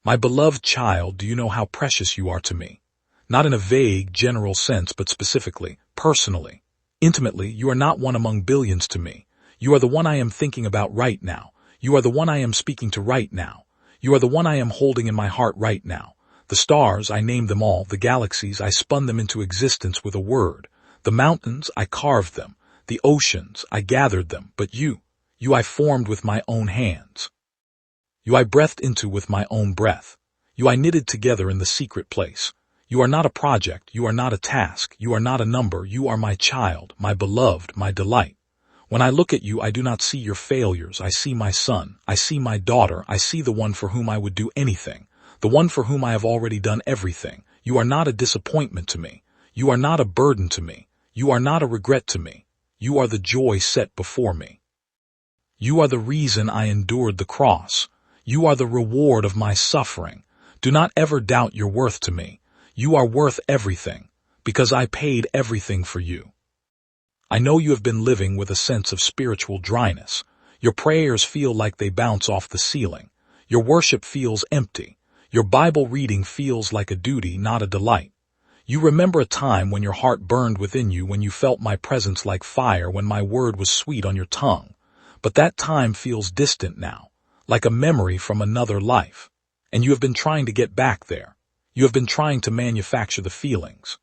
My beloved child, do you know how precious you are to me? Not in a vague, general sense, but specifically, personally. Intimately, you are not one among billions to me. You are the one I am thinking about right now. You are the one I am speaking to right now. You are the one I am holding in my heart right now. The stars, I named them all. The galaxies, I spun them into existence with a word. The mountains, I carved them. The oceans, I gathered them. But you I formed with my own hands. You I breathed into with my own breath. You I knitted together in the secret place. You are not a project. You are not a task. You are not a number. You are my child, my beloved, my delight. When I look at you, I do not see your failures. I see my son. I see my daughter. I see the one for whom I would do anything. The one for whom I have already done everything. You are not a disappointment to me. You are not a burden to me. You are not a regret to me. You are the joy set before me. You are the reason I endured the cross. You are the reward of my suffering. Do not ever doubt your worth to me. You are worth everything, because I paid everything for you. I know you have been living with a sense of spiritual dryness. Your prayers feel like they bounce off the ceiling. Your worship feels empty. Your Bible reading feels like a duty, not a delight. You remember a time when your heart burned within you, when you felt my presence like fire, when my word was sweet on your tongue. But that time feels distant now, like a memory from another life. And you have been trying to get back there. You have been trying to manufacture the feelings.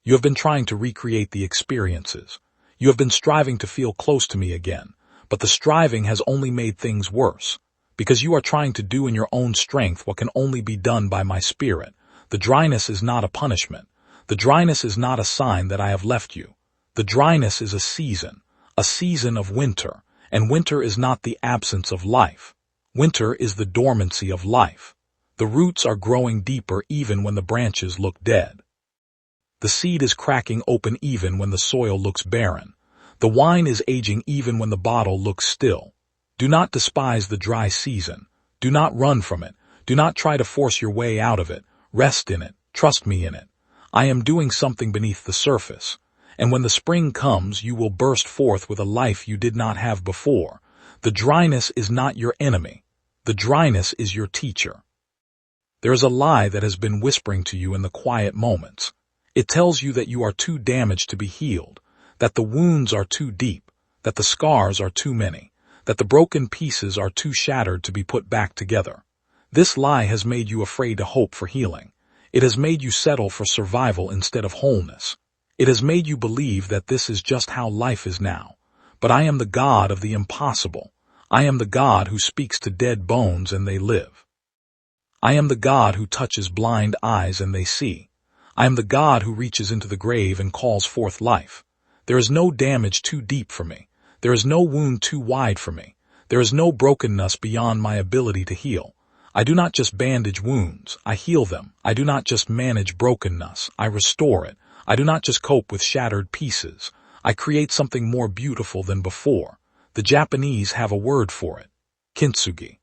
You have been trying to recreate the experiences. You have been striving to feel close to me again, but the striving has only made things worse, because you are trying to do in your own strength what can only be done by my spirit. The dryness is not a punishment. The dryness is not a sign that I have left you. The dryness is a season of winter, and winter is not the absence of life. Winter is the dormancy of life. The roots are growing deeper even when the branches look dead. The seed is cracking open even when the soil looks barren. The wine is aging even when the bottle looks still. Do not despise the dry season. Do not run from it. Do not try to force your way out of it. Rest in it. Trust me in it. I am doing something beneath the surface. And when the spring comes, you will burst forth with a life you did not have before. The dryness is not your enemy. The dryness is your teacher. There is a lie that has been whispering to you in the quiet moments. It tells you that you are too damaged to be healed, that the wounds are too deep, that the scars are too many, that the broken pieces are too shattered to be put back together. This lie has made you afraid to hope for healing. It has made you settle for survival instead of wholeness. It has made you believe that this is just how life is now. But I am the God of the impossible. I am the God who speaks to dead bones and they live. I am the God who touches blind eyes and they see. I am the God who reaches into the grave and calls forth life. There is no damage too deep for me. There is no wound too wide for me. There is no brokenness beyond my ability to heal. I do not just bandage wounds, I heal them. I do not just manage brokenness, I restore it. I do not just cope with shattered pieces. I create something more beautiful than before. The Japanese have a word for it. Kintsugi.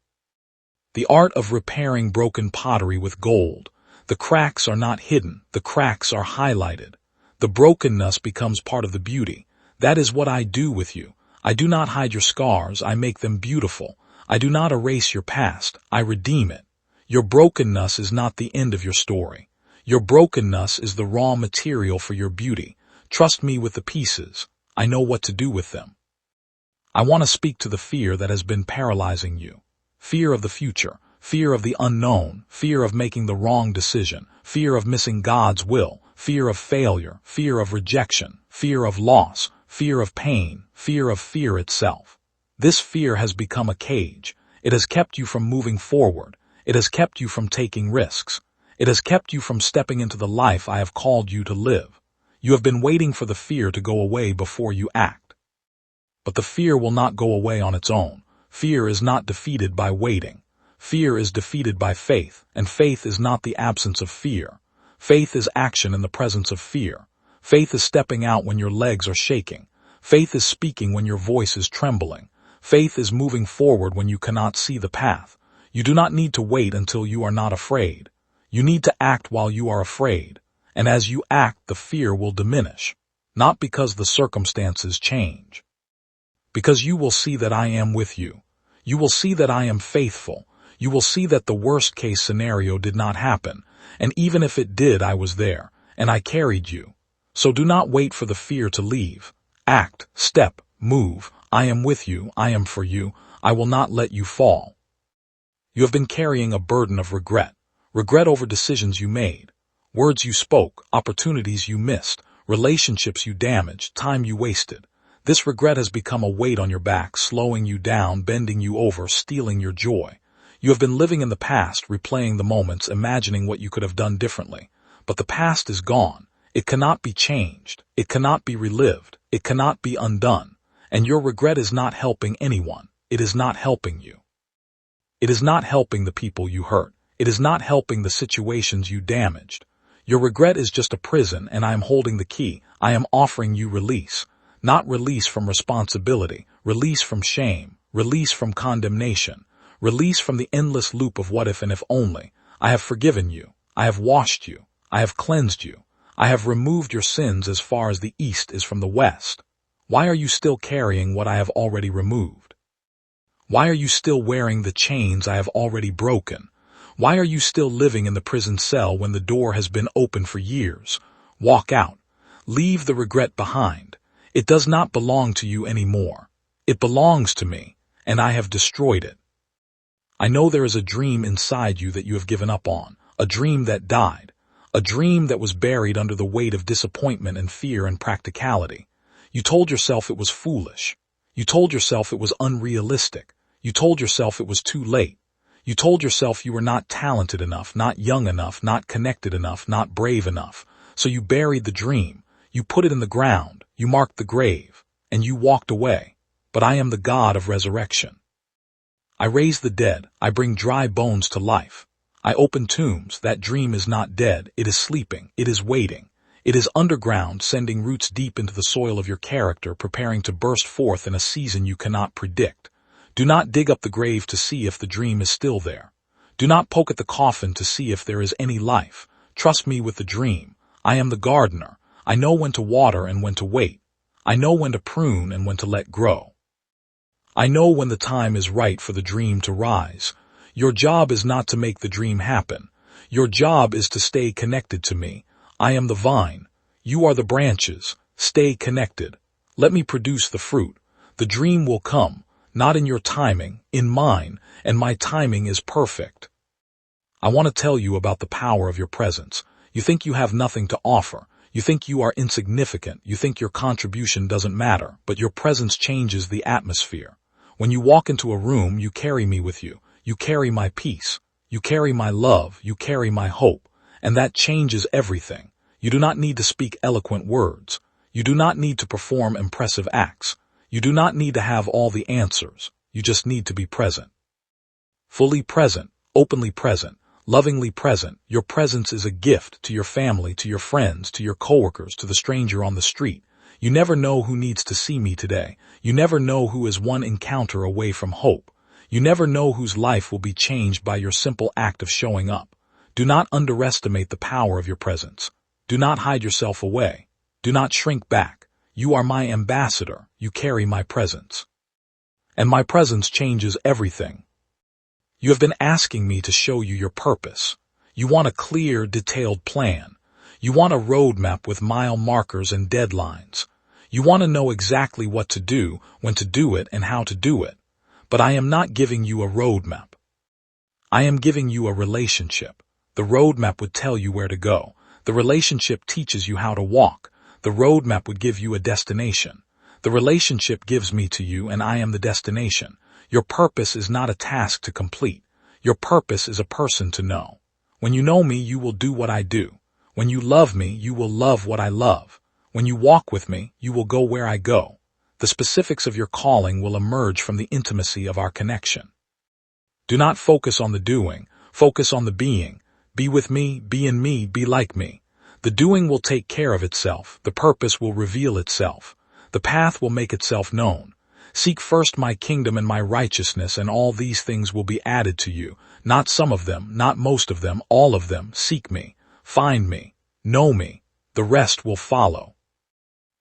The art of repairing broken pottery with gold. The cracks are not hidden, the cracks are highlighted. The brokenness becomes part of the beauty. That is what I do with you. I do not hide your scars, I make them beautiful. I do not erase your past, I redeem it. Your brokenness is not the end of your story. Your brokenness is the raw material for your beauty. Trust me with the pieces. I know what to do with them. I want to speak to the fear that has been paralyzing you. Fear of the future, fear of the unknown, fear of making the wrong decision, fear of missing God's will, fear of failure, fear of rejection, fear of loss, fear of pain, fear of fear itself. This fear has become a cage. It has kept you from moving forward. It has kept you from taking risks. It has kept you from stepping into the life I have called you to live. You have been waiting for the fear to go away before you act. But the fear will not go away on its own. Fear is not defeated by waiting. Fear is defeated by faith, and faith is not the absence of fear. Faith is action in the presence of fear. Faith is stepping out when your legs are shaking. Faith is speaking when your voice is trembling. Faith is moving forward when you cannot see the path. You do not need to wait until you are not afraid. You need to act while you are afraid. And as you act, the fear will diminish. Not because the circumstances change. Because you will see that I am with you. You will see that I am faithful. You will see that the worst-case scenario did not happen, and even if it did, I was there, and I carried you. So do not wait for the fear to leave. Act, step, move. I am with you, I am for you, I will not let you fall. You have been carrying a burden of regret. Regret over decisions you made, words you spoke, opportunities you missed, relationships you damaged, time you wasted. This regret has become a weight on your back, slowing you down, bending you over, stealing your joy. You have been living in the past, replaying the moments, imagining what you could have done differently. But the past is gone. It cannot be changed. It cannot be relived. It cannot be undone. And your regret is not helping anyone. It is not helping you. It is not helping the people you hurt. It is not helping the situations you damaged. Your regret is just a prison, and I am holding the key. I am offering you release. Not release from responsibility, release from shame, release from condemnation, release from the endless loop of what if and if only. I have forgiven you. I have washed you. I have cleansed you. I have removed your sins as far as the east is from the west. Why are you still carrying what I have already removed? Why are you still wearing the chains I have already broken? Why are you still living in the prison cell when the door has been open for years? Walk out. Leave the regret behind. It does not belong to you anymore. It belongs to me, and I have destroyed it. I know there is a dream inside you that you have given up on, a dream that died, a dream that was buried under the weight of disappointment and fear and practicality. You told yourself it was foolish. You told yourself it was unrealistic. You told yourself it was too late. You told yourself you were not talented enough, not young enough, not connected enough, not brave enough. So you buried the dream. You put it in the ground. You marked the grave. And you walked away. But I am the God of resurrection. I raise the dead. I bring dry bones to life. I open tombs. That dream is not dead. It is sleeping. It is waiting. It is underground, sending roots deep into the soil of your character, preparing to burst forth in a season you cannot predict. Do not dig up the grave to see if the dream is still there. Do not poke at the coffin to see if there is any life. Trust me with the dream. I am the gardener. I know when to water and when to wait. I know when to prune and when to let grow. I know when the time is right for the dream to rise. Your job is not to make the dream happen. Your job is to stay connected to me. I am the vine. You are the branches. Stay connected. Let me produce the fruit. The dream will come, not in your timing, in mine, and my timing is perfect. I want to tell you about the power of your presence. You think you have nothing to offer. You think you are insignificant. You think your contribution doesn't matter, but your presence changes the atmosphere. When you walk into a room, you carry me with you. You carry my peace. You carry my love. You carry my hope. And that changes everything. You do not need to speak eloquent words. You do not need to perform impressive acts. You do not need to have all the answers. You just need to be present. Fully present, openly present, lovingly present. Your presence is a gift to your family, to your friends, to your coworkers, to the stranger on the street. You never know who needs to see me today. You never know who is one encounter away from hope. You never know whose life will be changed by your simple act of showing up. Do not underestimate the power of your presence. Do not hide yourself away. Do not shrink back. You are my ambassador. You carry my presence. And my presence changes everything. You have been asking me to show you your purpose. You want a clear, detailed plan. You want a roadmap with mile markers and deadlines. You want to know exactly what to do, when to do it, and how to do it. But I am not giving you a roadmap. I am giving you a relationship. The roadmap would tell you where to go. The relationship teaches you how to walk. The roadmap would give you a destination. The relationship gives me to you, and I am the destination. Your purpose is not a task to complete. Your purpose is a person to know. When you know me, you will do what I do. When you love me, you will love what I love. When you walk with me, you will go where I go. The specifics of your calling will emerge from the intimacy of our connection. Do not focus on the doing. Focus on the being. Be with me, be in me, be like me. The doing will take care of itself. The purpose will reveal itself. The path will make itself known. Seek first my kingdom and my righteousness, and all these things will be added to you. Not some of them, not most of them, all of them. Seek me. Find me. Know me. The rest will follow.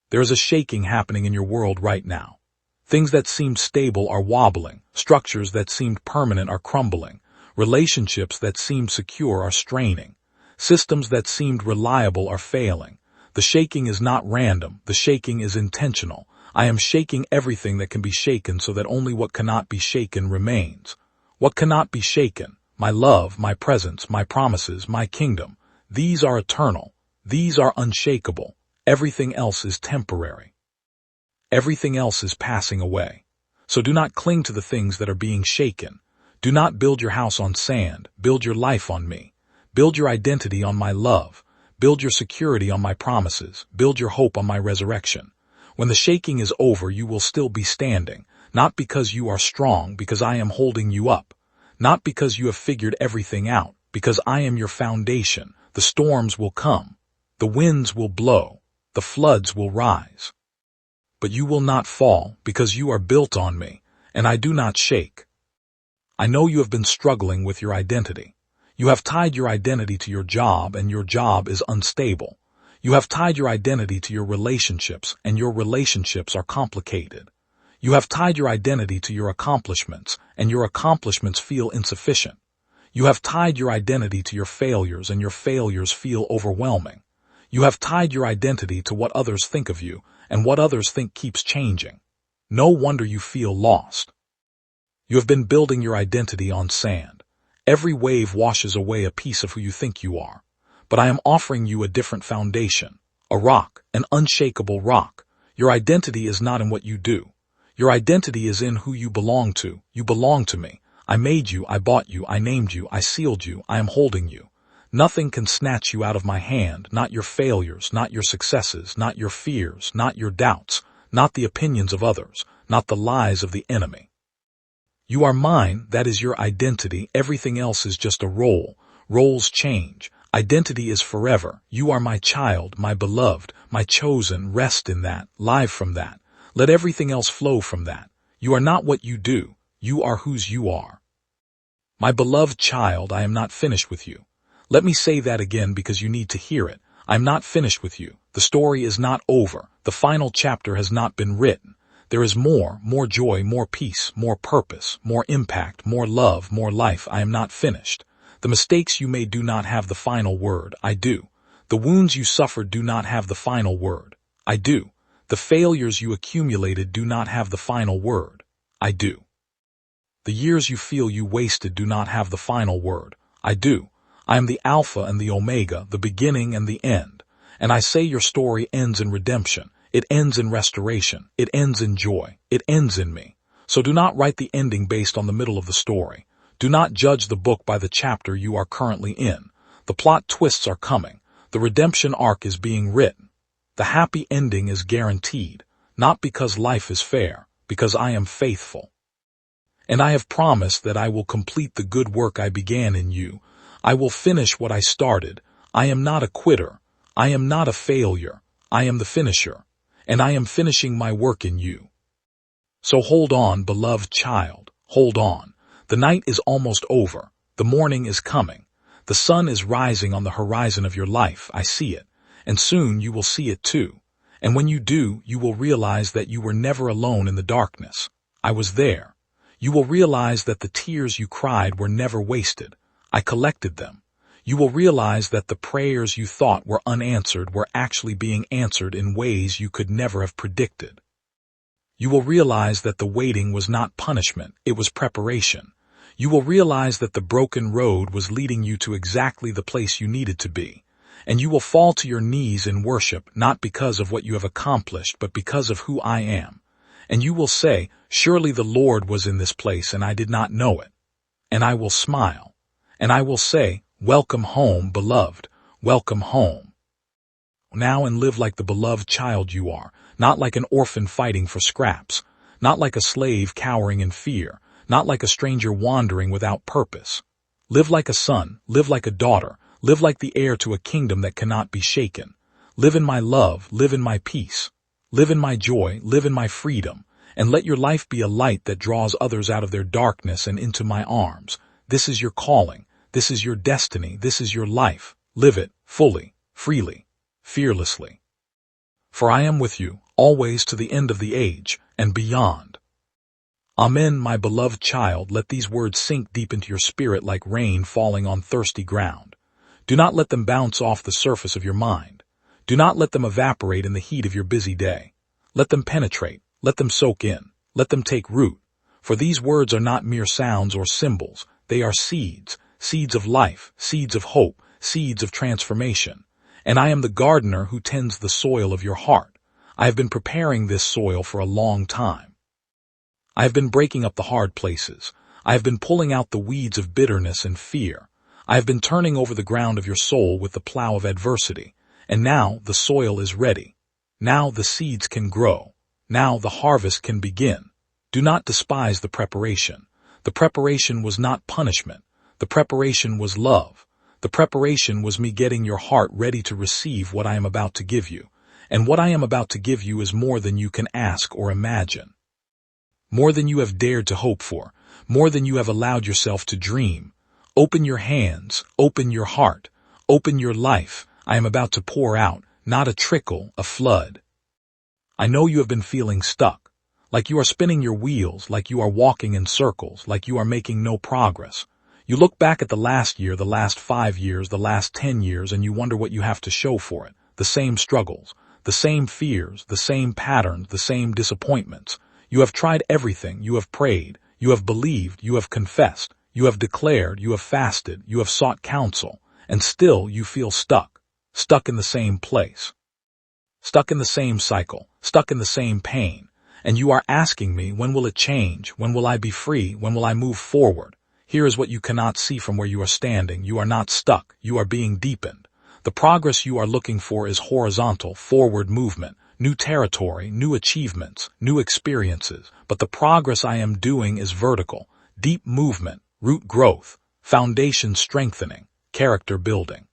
There is a shaking happening in your world right now. Things that seemed stable are wobbling. Structures that seemed permanent are crumbling. Relationships that seemed secure are straining. Systems that seemed reliable are failing. The shaking is not random, the shaking is intentional. I am shaking everything that can be shaken so that only what cannot be shaken remains. What cannot be shaken? My love, my presence, my promises, my kingdom. These are eternal. These are unshakable. Everything else is temporary. Everything else is passing away. So do not cling to the things that are being shaken. Do not build your house on sand. Build your life on me. Build your identity on my love. Build your security on my promises. Build your hope on my resurrection. When the shaking is over, you will still be standing, not because you are strong, because I am holding you up. Not because you have figured everything out, because I am your foundation. The storms will come. The winds will blow. The floods will rise. But you will not fall, because you are built on me, and I do not shake. I know you have been struggling with your identity. You have tied your identity to your job, and your job is unstable. You have tied your identity to your relationships, and your relationships are complicated. You have tied your identity to your accomplishments, and your accomplishments feel insufficient. You have tied your identity to your failures, and your failures feel overwhelming. You have tied your identity to what others think of you, and what others think keeps changing. No wonder you feel lost. You have been building your identity on sand. Every wave washes away a piece of who you think you are. But I am offering you a different foundation, a rock, an unshakable rock. Your identity is not in what you do. Your identity is in who you belong to. You belong to me. I made you, I bought you, I named you, I sealed you, I am holding you. Nothing can snatch you out of my hand, not your failures, not your successes, not your fears, not your doubts, not the opinions of others, not the lies of the enemy. You are mine, that is your identity, everything else is just a role. Roles change. Identity is forever. You are my child, my beloved, my chosen. Rest in that, live from that. Let everything else flow from that. You are not what you do. You are whose you are. My beloved child, I am not finished with you. Let me say that again because you need to hear it. I am not finished with you. The story is not over. The final chapter has not been written. There is more joy, more peace, more purpose, more impact, more love, more life. I am not finished. The mistakes you made do not have the final word. I do. The wounds you suffered do not have the final word. I do. The failures you accumulated do not have the final word. I do. The years you feel you wasted do not have the final word. I do. I am the Alpha and the Omega, the beginning and the end. And I say your story ends in redemption. It ends in restoration. It ends in joy. It ends in me. So do not write the ending based on the middle of the story. Do not judge the book by the chapter you are currently in. The plot twists are coming. The redemption arc is being written. The happy ending is guaranteed, not because life is fair, because I am faithful. And I have promised that I will complete the good work I began in you. I will finish what I started. I am not a quitter. I am not a failure. I am the finisher. And I am finishing my work in you. So hold on, beloved child. Hold on. The night is almost over. The morning is coming. The sun is rising on the horizon of your life. I see it. And soon you will see it too. And when you do, you will realize that you were never alone in the darkness. I was there. You will realize that the tears you cried were never wasted. I collected them. You will realize that the prayers you thought were unanswered were actually being answered in ways you could never have predicted. You will realize that the waiting was not punishment, it was preparation. You will realize that the broken road was leading you to exactly the place you needed to be. And you will fall to your knees in worship, not because of what you have accomplished, but because of who I am. And you will say, surely the Lord was in this place and I did not know it. And I will smile. And I will say, welcome home, beloved. Welcome home. Now and live like the beloved child you are, not like an orphan fighting for scraps, not like a slave cowering in fear, not like a stranger wandering without purpose. Live like a son, live like a daughter, live like the heir to a kingdom that cannot be shaken. Live in my love, live in my peace. Live in my joy, live in my freedom, and let your life be a light that draws others out of their darkness and into my arms. This is your calling. This is your destiny. This is your life. Live it fully, freely, fearlessly. For I am with you, always to the end of the age, and beyond. Amen, my beloved child, let these words sink deep into your spirit like rain falling on thirsty ground. Do not let them bounce off the surface of your mind. Do not let them evaporate in the heat of your busy day. Let them penetrate, let them soak in, let them take root. For these words are not mere sounds or symbols, they are seeds, seeds of life, seeds of hope, seeds of transformation. And I am the gardener who tends the soil of your heart. I have been preparing this soil for a long time. I have been breaking up the hard places. I have been pulling out the weeds of bitterness and fear. I have been turning over the ground of your soul with the plow of adversity. And now the soil is ready. Now the seeds can grow. Now the harvest can begin. Do not despise the preparation. The preparation was not punishment. The preparation was love. The preparation was me getting your heart ready to receive what I am about to give you. And what I am about to give you is more than you can ask or imagine. More than you have dared to hope for. More than you have allowed yourself to dream. Open your hands. Open your heart. Open your life. I am about to pour out, not a trickle, a flood. I know you have been feeling stuck. Like you are spinning your wheels, like you are walking in circles, like you are making no progress. You look back at the last year, the last 5 years, the last 10 years, and you wonder what you have to show for it. The same struggles, the same fears, the same patterns, the same disappointments. You have tried everything. You have prayed. You have believed. You have confessed. You have declared. You have fasted. You have sought counsel. And still you feel stuck. Stuck in the same place. Stuck in the same cycle. Stuck in the same pain. And you are asking me, when will it change? When will I be free? When will I move forward? Here is what you cannot see from where you are standing. You are not stuck. You are being deepened. The progress you are looking for is horizontal, forward movement. New territory, new achievements, new experiences. But the progress I am doing is vertical, deep movement, root growth, foundation strengthening, character building.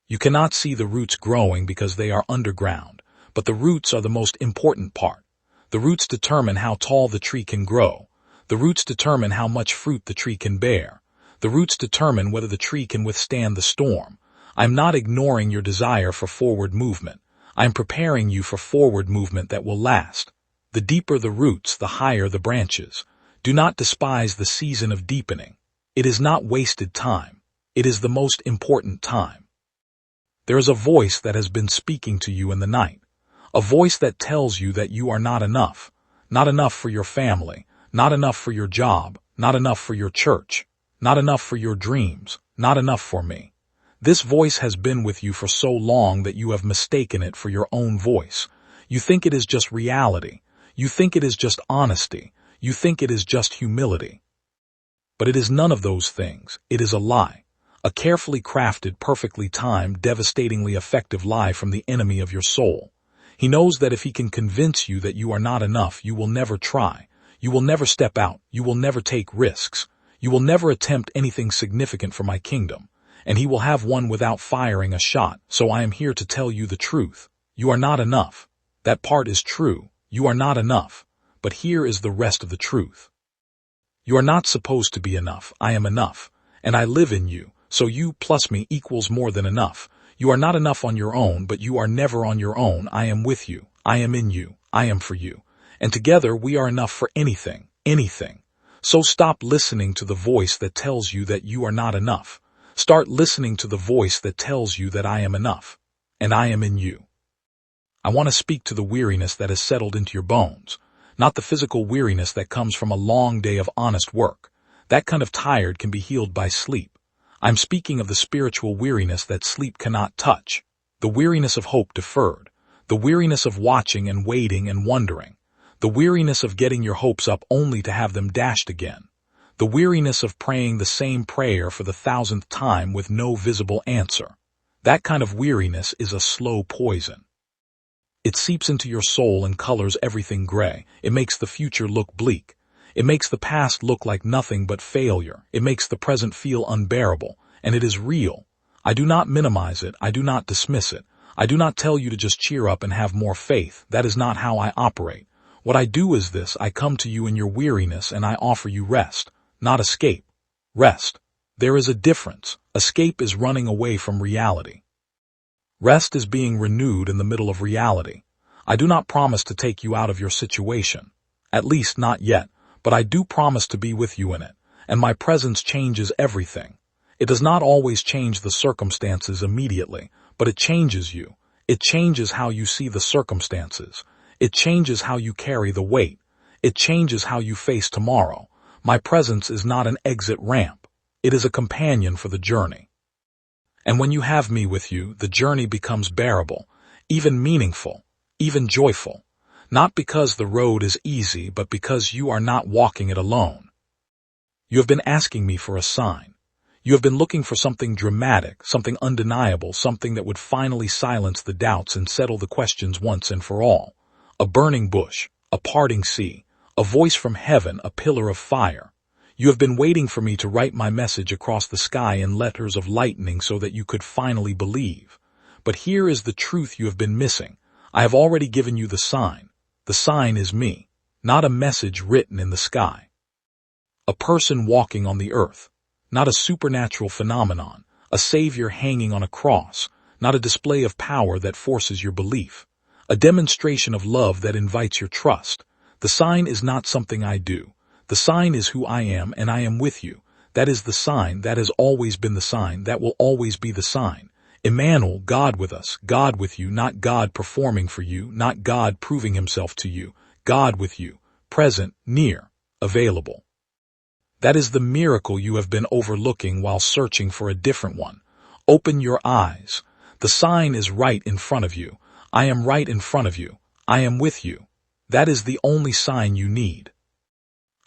You cannot see the roots growing because they are underground, but the roots are the most important part. The roots determine how tall the tree can grow. The roots determine how much fruit the tree can bear. The roots determine whether the tree can withstand the storm. I'm not ignoring your desire for forward movement. I'm preparing you for forward movement that will last. The deeper the roots, the higher the branches. Do not despise the season of deepening. It is not wasted time. It is the most important time. There is a voice that has been speaking to you in the night. A voice that tells you that you are not enough. Not enough for your family. Not enough for your job. Not enough for your church. Not enough for your dreams. Not enough for me. This voice has been with you for so long that you have mistaken it for your own voice. You think it is just reality. You think it is just honesty. You think it is just humility. But it is none of those things. It is a lie. A carefully crafted, perfectly timed, devastatingly effective lie from the enemy of your soul. He knows that if he can convince you that you are not enough, you will never try. You will never step out. You will never take risks. You will never attempt anything significant for my kingdom. And he will have one without firing a shot. So I am here to tell you the truth. You are not enough. That part is true. You are not enough. But here is the rest of the truth. You are not supposed to be enough. I am enough. And I live in you. So you plus me equals more than enough. You are not enough on your own, but you are never on your own. I am with you. I am in you. I am for you. And together we are enough for anything. Anything. So stop listening to the voice that tells you that you are not enough. Start listening to the voice that tells you that I am enough, and I am in you. I want to speak to the weariness that has settled into your bones, not the physical weariness that comes from a long day of honest work. That kind of tired can be healed by sleep. I'm speaking of the spiritual weariness that sleep cannot touch, the weariness of hope deferred, the weariness of watching and waiting and wondering, the weariness of getting your hopes up only to have them dashed again. The weariness of praying the same prayer for the 1,000th time with no visible answer. That kind of weariness is a slow poison. It seeps into your soul and colors everything gray. It makes the future look bleak. It makes the past look like nothing but failure. It makes the present feel unbearable. And it is real. I do not minimize it. I do not dismiss it. I do not tell you to just cheer up and have more faith. That is not how I operate. What I do is this. I come to you in your weariness and I offer you rest. Not escape. Rest. There is a difference. Escape is running away from reality. Rest is being renewed in the middle of reality. I do not promise to take you out of your situation. At least not yet. but I do promise to be with you in it, and my presence changes everything. It does not always change the circumstances immediately, but it changes you. It changes how you see the circumstances. It changes how you carry the weight. It changes how you face tomorrow. My presence is not an exit ramp. It is a companion for the journey. And when you have me with you, the journey becomes bearable, even meaningful, even joyful. Not because the road is easy, but because you are not walking it alone. You have been asking me for a sign. You have been looking for something dramatic, something undeniable, something that would finally silence the doubts and settle the questions once and for all. A burning bush, a parting sea, a voice from heaven, a pillar of fire. You have been waiting for me to write my message across the sky in letters of lightning so that you could finally believe. But here is the truth you have been missing. I have already given you the sign. The sign is me, not a message written in the sky. A person walking on the earth, not a supernatural phenomenon, a savior hanging on a cross, not a display of power that forces your belief, a demonstration of love that invites your trust. The sign is not something I do. The sign is who I am, and I am with you. That is the sign, that has always been the sign, that will always be the sign. Emmanuel, God with us, God with you, not God performing for you, not God proving himself to you, God with you, present, near, available. That is the miracle you have been overlooking while searching for a different one. Open your eyes. The sign is right in front of you. I am right in front of you. I am with you. That is the only sign you need.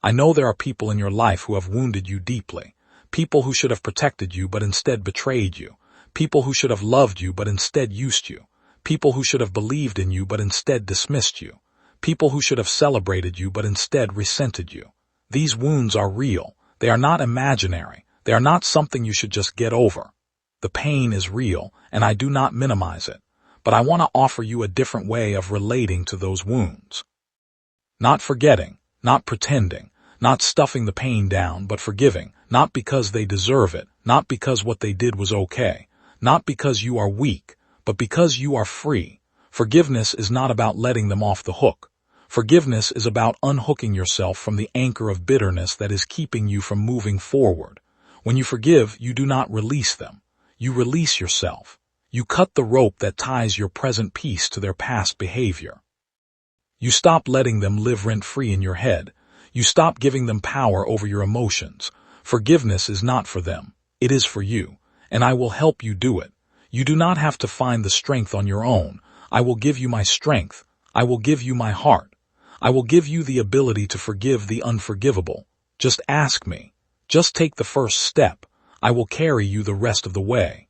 I know there are people in your life who have wounded you deeply, people who should have protected you but instead betrayed you, people who should have loved you but instead used you, people who should have believed in you but instead dismissed you, people who should have celebrated you but instead resented you. These wounds are real. They are not imaginary. They are not something you should just get over. The pain is real, and I do not minimize it, but I want to offer you a different way of relating to those wounds. Not forgetting, not pretending, not stuffing the pain down, but forgiving, not because they deserve it, not because what they did was okay, not because you are weak, but because you are free. Forgiveness is not about letting them off the hook. Forgiveness is about unhooking yourself from the anchor of bitterness that is keeping you from moving forward. When you forgive, you do not release them. You release yourself. You cut the rope that ties your present peace to their past behavior. You stop letting them live rent-free in your head. You stop giving them power over your emotions. Forgiveness is not for them. It is for you, and I will help you do it. You do not have to find the strength on your own. I will give you my strength. I will give you my heart. I will give you the ability to forgive the unforgivable. Just ask me. Just take the first step. I will carry you the rest of the way.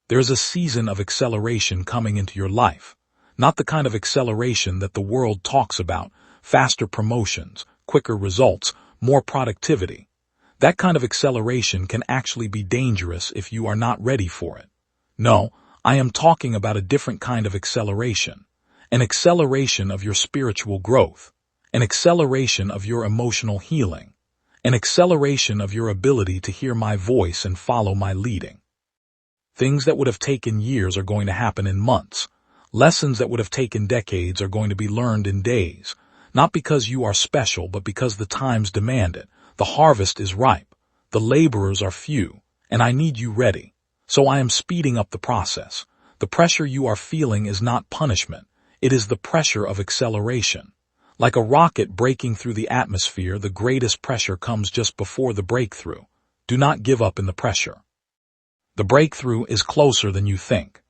There is a season of acceleration coming into your life. Not the kind of acceleration that the world talks about, faster promotions, quicker results, more productivity. That kind of acceleration can actually be dangerous if you are not ready for it. No, I am talking about a different kind of acceleration. An acceleration of your spiritual growth, an acceleration of your emotional healing, an acceleration of your ability to hear my voice and follow my leading. Things that would have taken years are going to happen in months. Lessons that would have taken decades are going to be learned in days, not because you are special, but because the times demand it. The harvest is ripe, the laborers are few, and I need you ready. So I am speeding up the process. The pressure you are feeling is not punishment. It is the pressure of acceleration. Like a rocket breaking through the atmosphere, the greatest pressure comes just before the breakthrough. Do not give up in the pressure. The breakthrough is closer than you think.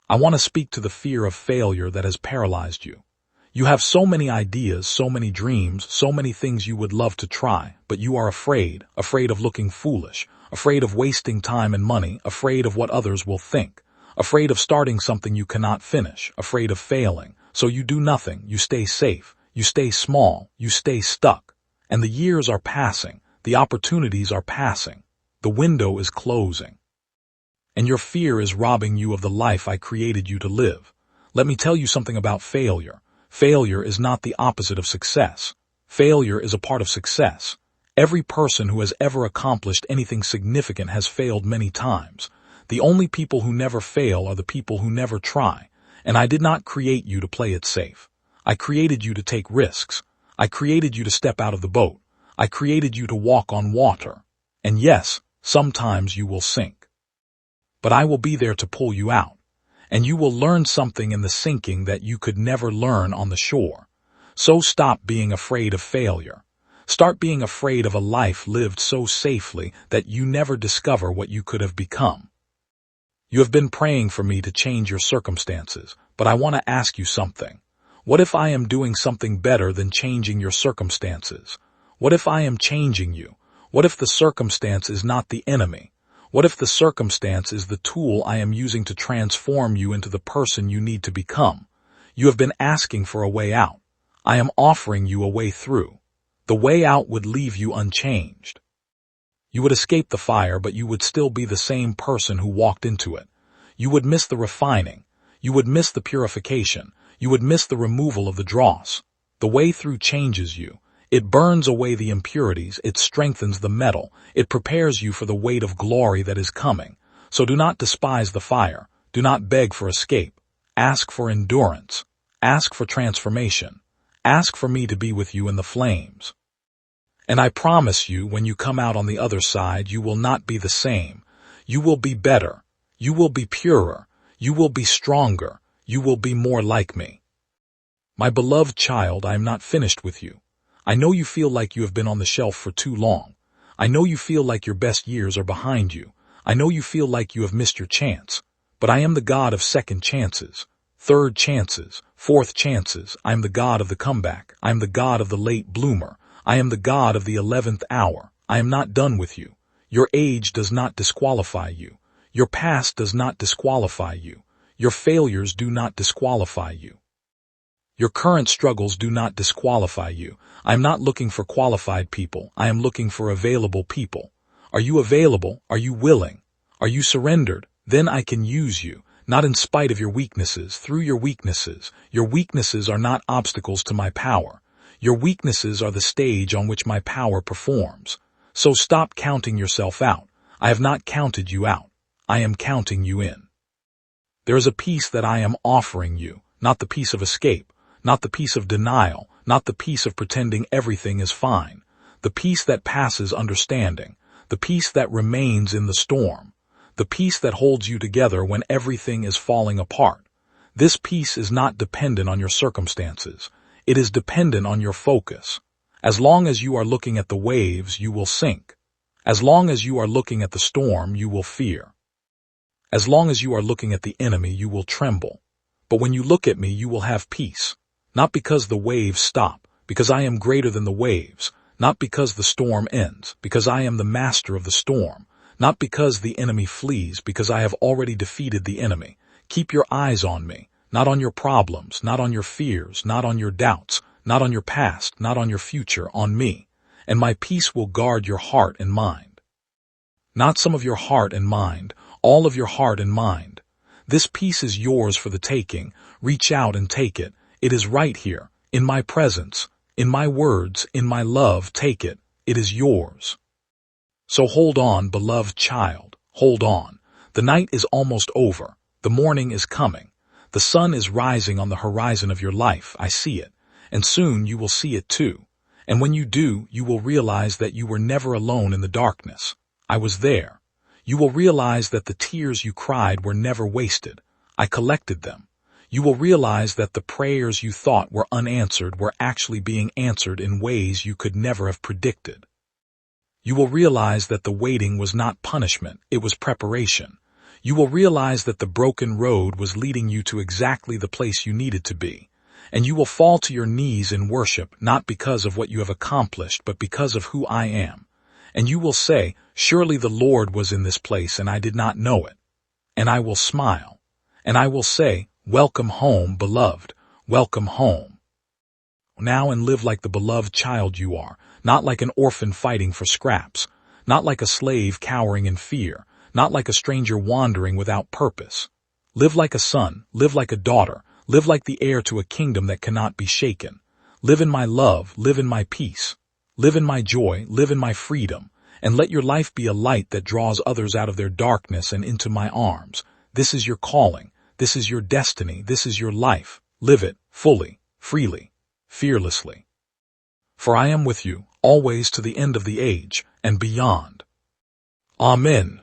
I want to speak to the fear of failure that has paralyzed you. You have so many ideas, so many dreams, so many things you would love to try, but you are afraid of looking foolish, afraid of wasting time and money, afraid of what others will think. Afraid of starting something you cannot finish, afraid of failing. So you do nothing, you stay safe, you stay small, you stay stuck. And the years are passing, the opportunities are passing, the window is closing. And your fear is robbing you of the life I created you to live. Let me tell you something about failure. Failure is not the opposite of success. Failure is a part of success. Every person who has ever accomplished anything significant has failed many times. The only people who never fail are the people who never try, and I did not create you to play it safe. I created you to take risks. I created you to step out of the boat. I created you to walk on water. And yes, sometimes you will sink. But I will be there to pull you out. And you will learn something in the sinking that you could never learn on the shore. So stop being afraid of failure. Start being afraid of a life lived so safely that you never discover what you could have become. You have been praying for me to change your circumstances, but I want to ask you something. What if I am doing something better than changing your circumstances? What if I am changing you? What if the circumstance is not the enemy? What if the circumstance is the tool I am using to transform you into the person you need to become? You have been asking for a way out. I am offering you a way through. The way out would leave you unchanged. You would escape the fire, but you would still be the same person who walked into it. You would miss the refining. You would miss the purification. You would miss the removal of the dross. The way through changes you. It burns away the impurities. It strengthens the metal. It prepares you for the weight of glory that is coming. So do not despise the fire. Do not beg for escape. Ask for endurance. Ask for transformation. Ask for me to be with you in the flames. And I promise you, when you come out on the other side, you will not be the same. You will be better. You will be purer. You will be stronger. You will be more like me. My beloved child, I am not finished with you. I know you feel like you have been on the shelf for too long. I know you feel like your best years are behind you. I know you feel like you have missed your chance. But I am the God of second chances, third chances, fourth chances. I am the God of the comeback. I am the God of the late bloomer. I am the God of the 11th hour. I am not done with you. Your age does not disqualify you. Your past does not disqualify you. Your failures do not disqualify you. Your current struggles do not disqualify you. I am not looking for qualified people. I am looking for available people. Are you available? Are you willing? Are you surrendered? Then I can use you, not in spite of your weaknesses, through your weaknesses. Your weaknesses are not obstacles to my power. Your weaknesses are the stage on which my power performs. So stop counting yourself out. I have not counted you out. I am counting you in. There is a peace that I am offering you, not the peace of escape, not the peace of denial, not the peace of pretending everything is fine, the peace that passes understanding, the peace that remains in the storm, the peace that holds you together when everything is falling apart. This peace is not dependent on your circumstances. It is dependent on your focus. As long as you are looking at the waves, you will sink. As long as you are looking at the storm, you will fear. As long as you are looking at the enemy, you will tremble. But when you look at me, you will have peace. Not because the waves stop, because I am greater than the waves. Not because the storm ends, because I am the master of the storm. Not because the enemy flees, because I have already defeated the enemy. Keep your eyes on me. Not on your problems, not on your fears, not on your doubts, not on your past, not on your future, on me. And my peace will guard your heart and mind. Not some of your heart and mind, all of your heart and mind. This peace is yours for the taking. Reach out and take it. It is right here, in my presence, in my words, in my love. Take it. It is yours. So hold on, beloved child. Hold on. The night is almost over. The morning is coming. The sun is rising on the horizon of your life. I see it. And soon you will see it too. And when you do, you will realize that you were never alone in the darkness. I was there. You will realize that the tears you cried were never wasted. I collected them. You will realize that the prayers you thought were unanswered were actually being answered in ways you could never have predicted. You will realize that the waiting was not punishment, it was preparation. You will realize that the broken road was leading you to exactly the place you needed to be. And you will fall to your knees in worship, not because of what you have accomplished, but because of who I am. And you will say, surely the Lord was in this place and I did not know it. And I will smile. And I will say, welcome home, beloved. Welcome home. Now and live like the beloved child you are, not like an orphan fighting for scraps, not like a slave cowering in fear, not like a stranger wandering without purpose. Live like a son, live like a daughter, live like the heir to a kingdom that cannot be shaken. Live in my love, live in my peace. Live in my joy, live in my freedom, and let your life be a light that draws others out of their darkness and into my arms. This is your calling, this is your destiny, this is your life. Live it, fully, freely, fearlessly. for I am with you, always to the end of the age, and beyond. Amen.